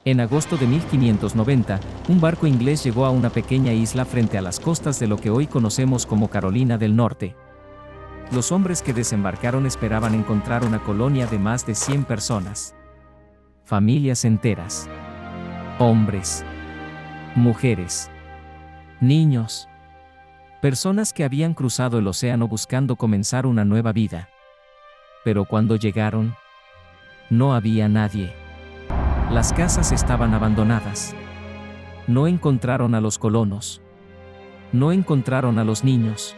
En agosto de 1590, un barco inglés llegó a una pequeña isla frente a las costas de lo que hoy conocemos como Carolina del Norte. Los hombres que desembarcaron esperaban encontrar una colonia de más de 100 personas. Familias enteras. Hombres. Mujeres. Niños. Personas que habían cruzado el océano buscando comenzar una nueva vida. Pero cuando llegaron, no había nadie. Las casas estaban abandonadas. No encontraron a los colonos. No encontraron a los niños.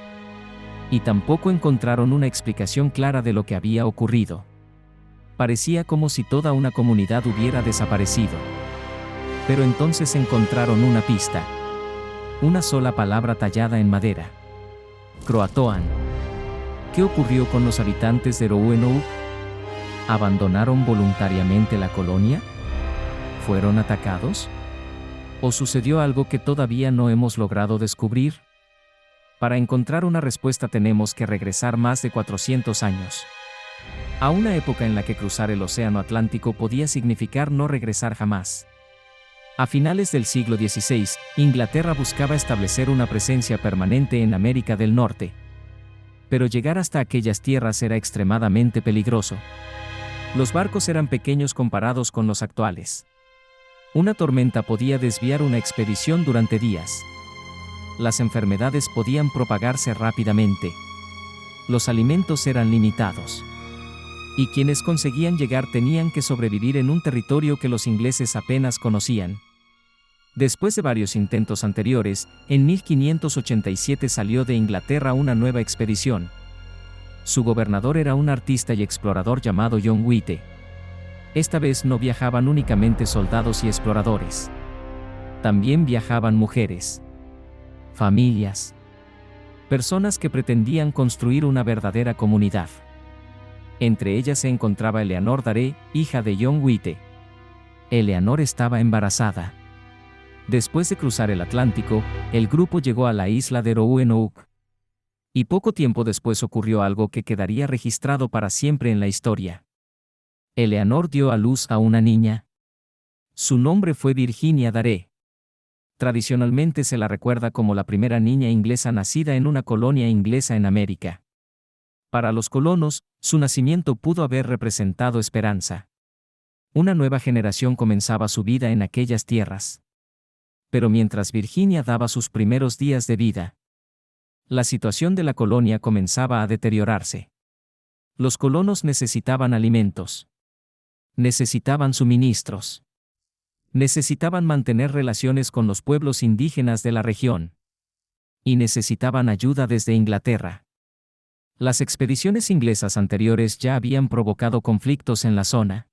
Y tampoco encontraron una explicación clara de lo que había ocurrido. Parecía como si toda una comunidad hubiera desaparecido. Pero entonces encontraron una pista. Una sola palabra tallada en madera. Croatoan. ¿Qué ocurrió con los habitantes de Roanoke? ¿Abandonaron voluntariamente la colonia? ¿Fueron atacados? ¿O sucedió algo que todavía no hemos logrado descubrir? Para encontrar una respuesta tenemos que regresar más de 400 años. A una época en la que cruzar el océano Atlántico podía significar no regresar jamás. A finales del siglo XVI, Inglaterra buscaba establecer una presencia permanente en América del Norte. Pero llegar hasta aquellas tierras era extremadamente peligroso. Los barcos eran pequeños comparados con los actuales. Una tormenta podía desviar una expedición durante días. Las enfermedades podían propagarse rápidamente. Los alimentos eran limitados. Y quienes conseguían llegar tenían que sobrevivir en un territorio que los ingleses apenas conocían. Después de varios intentos anteriores, en 1587 salió de Inglaterra una nueva expedición. Su gobernador era un artista y explorador llamado John White. Esta vez no viajaban únicamente soldados y exploradores. También viajaban mujeres, familias, personas que pretendían construir una verdadera comunidad. Entre ellas se encontraba Eleanor Daré, hija de John White. Eleanor estaba embarazada. Después de cruzar el Atlántico, el grupo llegó a la isla de Roanoke. Y poco tiempo después ocurrió algo que quedaría registrado para siempre en la historia. Eleanor dio a luz a una niña. Su nombre fue Virginia Daré. Tradicionalmente se la recuerda como la primera niña inglesa nacida en una colonia inglesa en América. Para los colonos, su nacimiento pudo haber representado esperanza. Una nueva generación comenzaba su vida en aquellas tierras. Pero mientras Virginia daba sus primeros días de vida, la situación de la colonia comenzaba a deteriorarse. Los colonos necesitaban alimentos. Necesitaban suministros. Necesitaban mantener relaciones con los pueblos indígenas de la región. Y necesitaban ayuda desde Inglaterra. Las expediciones inglesas anteriores ya habían provocado conflictos en la zona.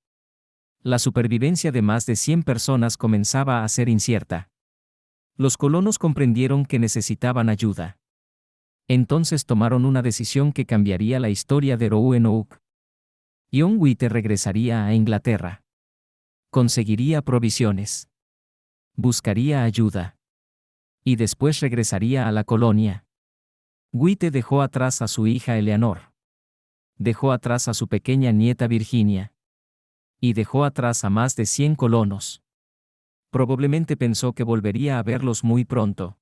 La supervivencia de más de 100 personas comenzaba a ser incierta. Los colonos comprendieron que necesitaban ayuda. Entonces tomaron una decisión que cambiaría la historia de Roanoke. John White regresaría a Inglaterra. Conseguiría provisiones. Buscaría ayuda. Y después regresaría a la colonia. White dejó atrás a su hija Eleanor. Dejó atrás a su pequeña nieta Virginia. Y dejó atrás a más de 100 colonos. Probablemente pensó que volvería a verlos muy pronto.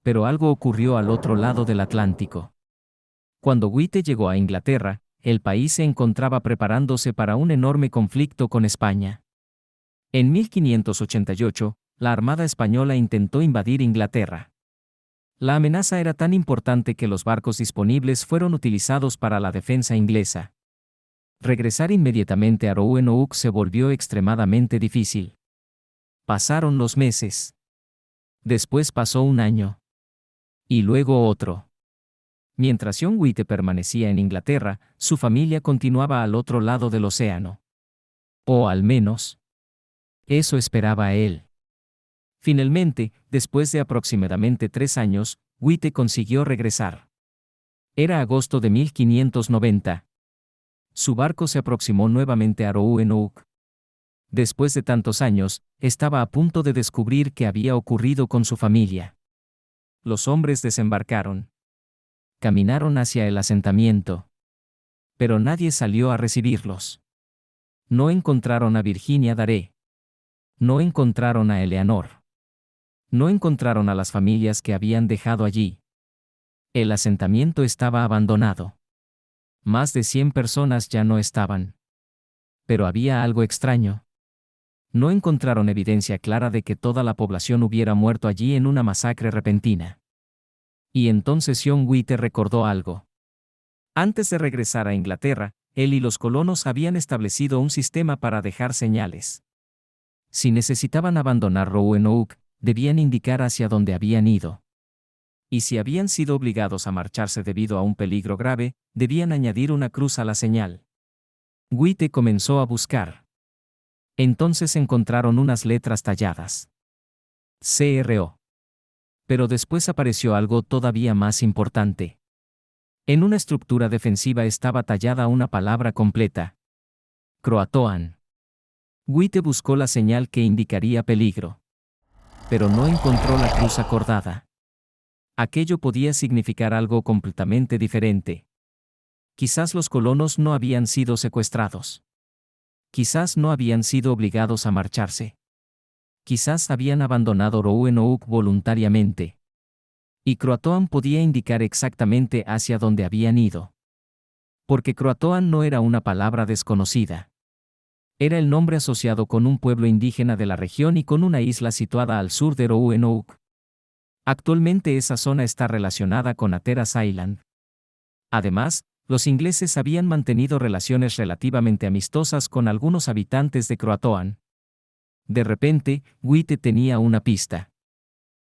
Pero algo ocurrió al otro lado del Atlántico. Cuando White llegó a Inglaterra, el país se encontraba preparándose para un enorme conflicto con España. En 1588, la Armada Española intentó invadir Inglaterra. La amenaza era tan importante que los barcos disponibles fueron utilizados para la defensa inglesa. Regresar inmediatamente a Roanoke se volvió extremadamente difícil. Pasaron los meses. Después pasó un año. Y luego otro. Mientras John White permanecía en Inglaterra, su familia continuaba al otro lado del océano. O al menos, eso esperaba él. Finalmente, después de aproximadamente 3 años, White consiguió regresar. Era agosto de 1590. Su barco se aproximó nuevamente a Roanoke. Después de tantos años, estaba a punto de descubrir qué había ocurrido con su familia. Los hombres desembarcaron. Caminaron hacia el asentamiento. Pero nadie salió a recibirlos. No encontraron a Virginia Daré. No encontraron a Eleanor. No encontraron a las familias que habían dejado allí. El asentamiento estaba abandonado. Más de 100 personas ya no estaban. Pero había algo extraño. No encontraron evidencia clara de que toda la población hubiera muerto allí en una masacre repentina. Y entonces John White recordó algo. Antes de regresar a Inglaterra, él y los colonos habían establecido un sistema para dejar señales. Si necesitaban abandonar Roanoke, debían indicar hacia dónde habían ido. Y si habían sido obligados a marcharse debido a un peligro grave, debían añadir una cruz a la señal. White comenzó a buscar. Entonces encontraron unas letras talladas. CRO. Pero después apareció algo todavía más importante. En una estructura defensiva estaba tallada una palabra completa. Croatoan. White buscó la señal que indicaría peligro. Pero no encontró la cruz acordada. Aquello podía significar algo completamente diferente. Quizás los colonos no habían sido secuestrados. Quizás no habían sido obligados a marcharse. Quizás habían abandonado Roanoke voluntariamente. Y Croatoan podía indicar exactamente hacia dónde habían ido. Porque Croatoan no era una palabra desconocida. Era el nombre asociado con un pueblo indígena de la región y con una isla situada al sur de Roanoke. Actualmente esa zona está relacionada con Hatteras Island. Además, los ingleses habían mantenido relaciones relativamente amistosas con algunos habitantes de Croatoan. De repente, White tenía una pista.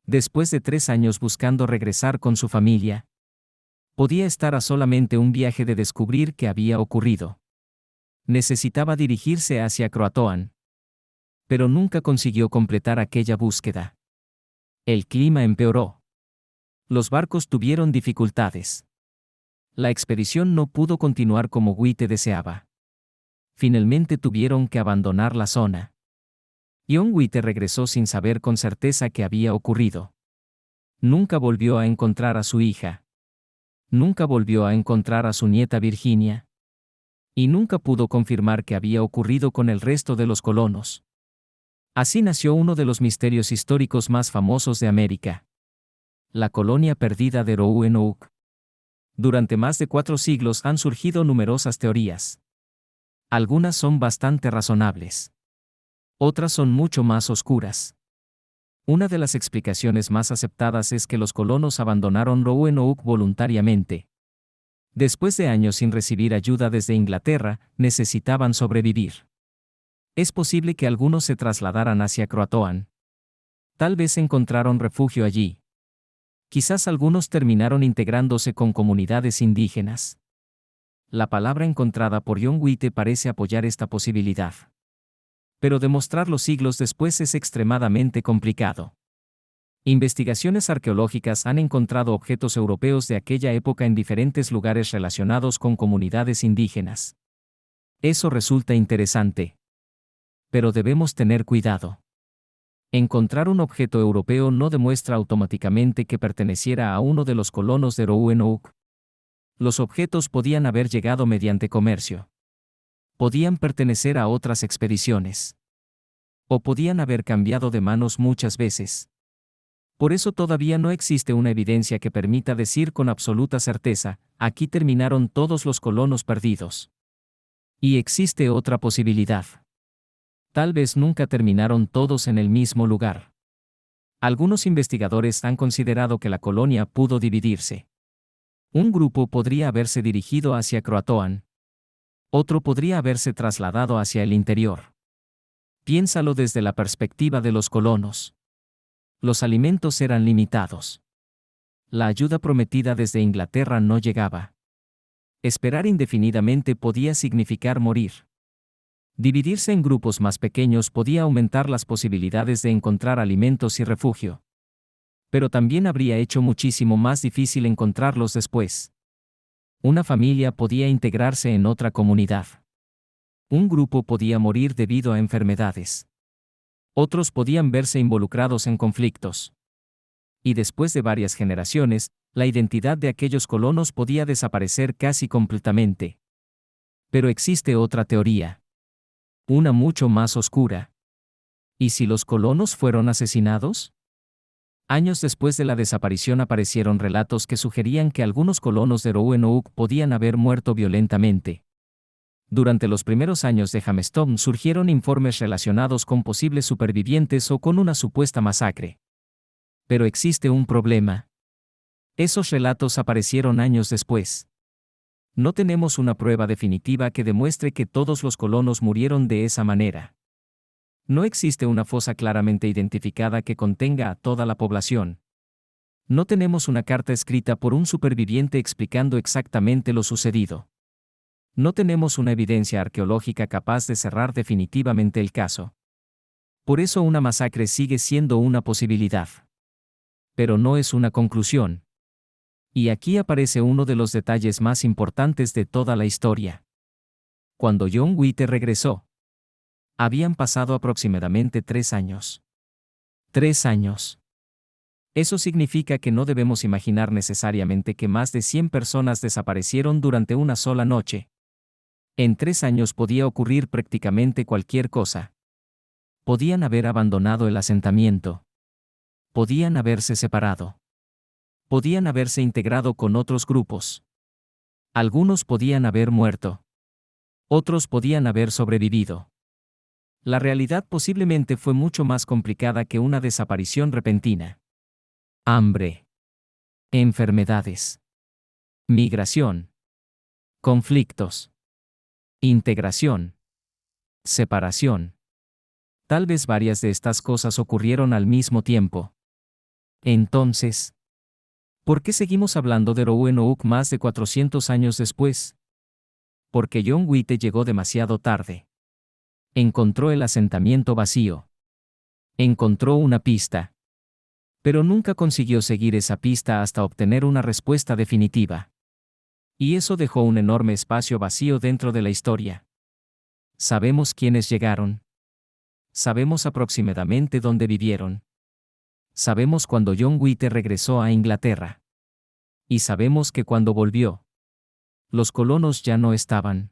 Después de 3 años buscando regresar con su familia, podía estar a solamente un viaje de descubrir qué había ocurrido. Necesitaba dirigirse hacia Croatoan. Pero nunca consiguió completar aquella búsqueda. El clima empeoró. Los barcos tuvieron dificultades. La expedición no pudo continuar como White deseaba. Finalmente tuvieron que abandonar la zona. John White regresó sin saber con certeza qué había ocurrido. Nunca volvió a encontrar a su hija. Nunca volvió a encontrar a su nieta Virginia. Y nunca pudo confirmar qué había ocurrido con el resto de los colonos. Así nació uno de los misterios históricos más famosos de América. La colonia perdida de Roanoke. Durante más de 4 siglos han surgido numerosas teorías. Algunas son bastante razonables. Otras son mucho más oscuras. Una de las explicaciones más aceptadas es que los colonos abandonaron Roanoke voluntariamente. Después de años sin recibir ayuda desde Inglaterra, necesitaban sobrevivir. Es posible que algunos se trasladaran hacia Croatoan. Tal vez encontraron refugio allí. Quizás algunos terminaron integrándose con comunidades indígenas. La palabra encontrada por John White parece apoyar esta posibilidad. Pero demostrarlo siglos después es extremadamente complicado. Investigaciones arqueológicas han encontrado objetos europeos de aquella época en diferentes lugares relacionados con comunidades indígenas. Eso resulta interesante. Pero debemos tener cuidado. Encontrar un objeto europeo no demuestra automáticamente que perteneciera a uno de los colonos de Roanoke. Los objetos podían haber llegado mediante comercio. Podían pertenecer a otras expediciones. O podían haber cambiado de manos muchas veces. Por eso todavía no existe una evidencia que permita decir con absoluta certeza, aquí terminaron todos los colonos perdidos. Y existe otra posibilidad. Tal vez nunca terminaron todos en el mismo lugar. Algunos investigadores han considerado que la colonia pudo dividirse. Un grupo podría haberse dirigido hacia Croatoan. Otro podría haberse trasladado hacia el interior. Piénsalo desde la perspectiva de los colonos. Los alimentos eran limitados. La ayuda prometida desde Inglaterra no llegaba. Esperar indefinidamente podía significar morir. Dividirse en grupos más pequeños podía aumentar las posibilidades de encontrar alimentos y refugio. Pero también habría hecho muchísimo más difícil encontrarlos después. Una familia podía integrarse en otra comunidad. Un grupo podía morir debido a enfermedades. Otros podían verse involucrados en conflictos. Y después de varias generaciones, la identidad de aquellos colonos podía desaparecer casi completamente. Pero existe otra teoría. Una mucho más oscura. ¿Y si los colonos fueron asesinados? Años después de la desaparición aparecieron relatos que sugerían que algunos colonos de Roanoke podían haber muerto violentamente. Durante los primeros años de Jamestown surgieron informes relacionados con posibles supervivientes o con una supuesta masacre. Pero existe un problema. Esos relatos aparecieron años después. No tenemos una prueba definitiva que demuestre que todos los colonos murieron de esa manera. No existe una fosa claramente identificada que contenga a toda la población. No tenemos una carta escrita por un superviviente explicando exactamente lo sucedido. No tenemos una evidencia arqueológica capaz de cerrar definitivamente el caso. Por eso una masacre sigue siendo una posibilidad. Pero no es una conclusión. Y aquí aparece uno de los detalles más importantes de toda la historia. Cuando John White regresó, habían pasado aproximadamente 3 años. 3 años. Eso significa que no debemos imaginar necesariamente que más de 100 personas desaparecieron durante una sola noche. En 3 años podía ocurrir prácticamente cualquier cosa. Podían haber abandonado el asentamiento. Podían haberse separado. Podían haberse integrado con otros grupos. Algunos podían haber muerto. Otros podían haber sobrevivido. La realidad posiblemente fue mucho más complicada que una desaparición repentina. Hambre. Enfermedades. Migración. Conflictos. Integración. Separación. Tal vez varias de estas cosas ocurrieron al mismo tiempo. Entonces, ¿por qué seguimos hablando de Roanoke más de 400 años después? Porque John White llegó demasiado tarde. Encontró el asentamiento vacío. Encontró una pista. Pero nunca consiguió seguir esa pista hasta obtener una respuesta definitiva. Y eso dejó un enorme espacio vacío dentro de la historia. Sabemos quiénes llegaron. Sabemos aproximadamente dónde vivieron. Sabemos cuando John White regresó a Inglaterra. Y sabemos que cuando volvió, los colonos ya no estaban.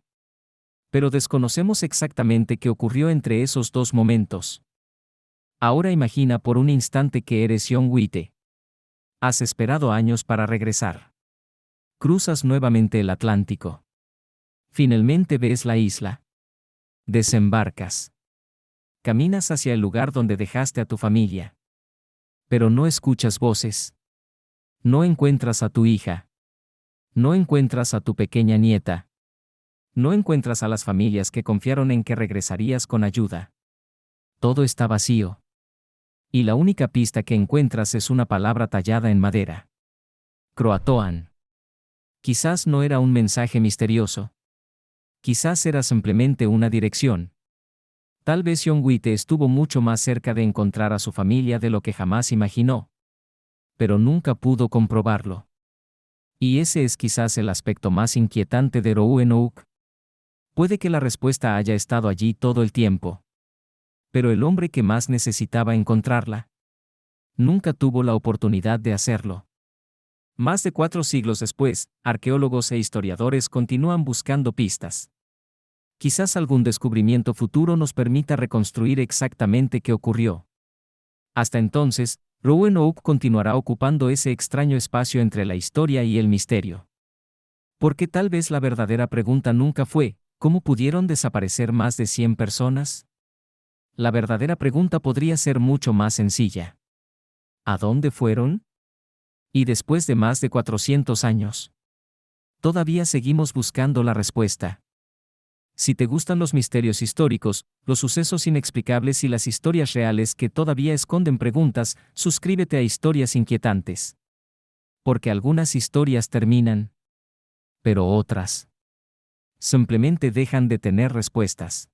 Pero desconocemos exactamente qué ocurrió entre esos dos momentos. Ahora imagina por un instante que eres John White. Has esperado años para regresar. Cruzas nuevamente el Atlántico. Finalmente ves la isla. Desembarcas. Caminas hacia el lugar donde dejaste a tu familia. Pero no escuchas voces. No encuentras a tu hija. No encuentras a tu pequeña nieta. No encuentras a las familias que confiaron en que regresarías con ayuda. Todo está vacío. Y la única pista que encuentras es una palabra tallada en madera. Croatoan. Quizás no era un mensaje misterioso. Quizás era simplemente una dirección. Tal vez John White estuvo mucho más cerca de encontrar a su familia de lo que jamás imaginó. Pero nunca pudo comprobarlo. Y ese es quizás el aspecto más inquietante de Roanoke. Puede que la respuesta haya estado allí todo el tiempo. Pero el hombre que más necesitaba encontrarla nunca tuvo la oportunidad de hacerlo. Más de 4 siglos después, arqueólogos e historiadores continúan buscando pistas. Quizás algún descubrimiento futuro nos permita reconstruir exactamente qué ocurrió. Hasta entonces, Roanoke continuará ocupando ese extraño espacio entre la historia y el misterio. Porque tal vez la verdadera pregunta nunca fue, ¿cómo pudieron desaparecer más de 100 personas? La verdadera pregunta podría ser mucho más sencilla. ¿A dónde fueron? Y después de más de 400 años, todavía seguimos buscando la respuesta. Si te gustan los misterios históricos, los sucesos inexplicables y las historias reales que todavía esconden preguntas, suscríbete a Historias Inquietantes. Porque algunas historias terminan, pero otras simplemente dejan de tener respuestas.